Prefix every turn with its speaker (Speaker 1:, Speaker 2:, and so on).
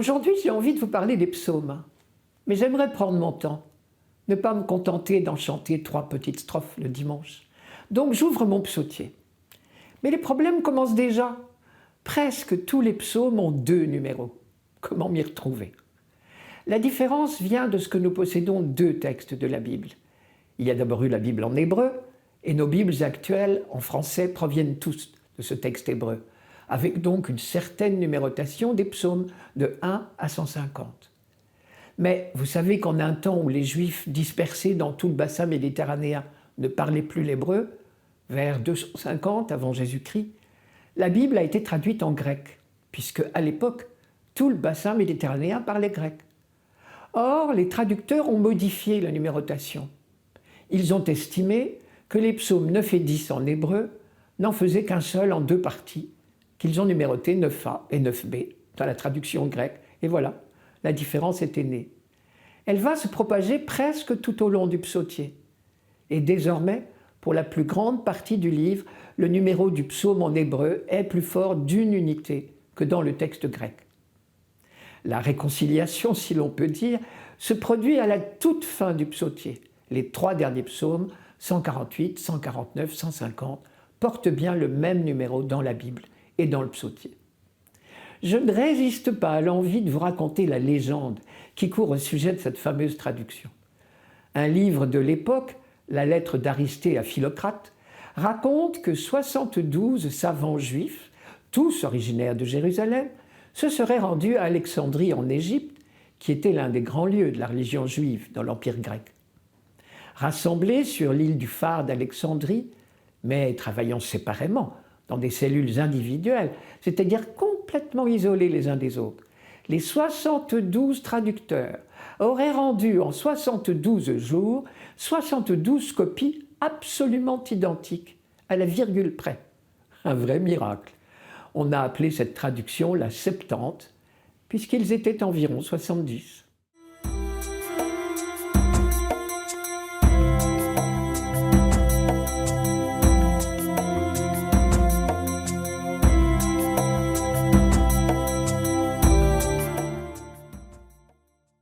Speaker 1: Aujourd'hui, j'ai envie de vous parler des psaumes, mais j'aimerais prendre mon temps, ne pas me contenter d'en chanter 3 petites strophes le dimanche. Donc j'ouvre mon psautier. Mais les problèmes commencent déjà. Presque tous les psaumes ont 2 numéros. Comment m'y retrouver? La différence vient de ce que nous possédons 2 textes de la Bible. Il y a d'abord eu la Bible en hébreu, et nos Bibles actuelles en français proviennent tous de ce texte hébreu, avec donc une certaine numérotation des psaumes de 1 à 150. Mais vous savez qu'en un temps où les Juifs dispersés dans tout le bassin méditerranéen ne parlaient plus l'hébreu, vers 250 avant Jésus-Christ, la Bible a été traduite en grec, puisque à l'époque, tout le bassin méditerranéen parlait grec. Or, les traducteurs ont modifié la numérotation. Ils ont estimé que les psaumes 9 et 10 en hébreu n'en faisaient qu'un seul en 2 parties, qu'ils ont numéroté 9a et 9b dans la traduction grecque. Et voilà, la différence était née. Elle va se propager presque tout au long du psautier. Et désormais, pour la plus grande partie du livre, le numéro du psaume en hébreu est plus fort d'1 unité que dans le texte grec. La réconciliation, si l'on peut dire, se produit à la toute fin du psautier. Les 3 derniers psaumes, 148, 149, 150, portent bien le même numéro dans la Bible et dans le psautier. Je ne résiste pas à l'envie de vous raconter la légende qui court au sujet de cette fameuse traduction. Un livre de l'époque, la lettre d'Aristée à Philocrate, raconte que 72 savants juifs, tous originaires de Jérusalem, se seraient rendus à Alexandrie en Égypte, qui était l'un des grands lieux de la religion juive dans l'Empire grec. Rassemblés sur l'île du phare d'Alexandrie, mais travaillant séparément, dans des cellules individuelles, c'est-à-dire complètement isolés les uns des autres, les 72 traducteurs auraient rendu en 72 jours 72 copies absolument identiques, à la virgule près. Un vrai miracle. On a appelé cette traduction la Septante, puisqu'ils étaient environ 70.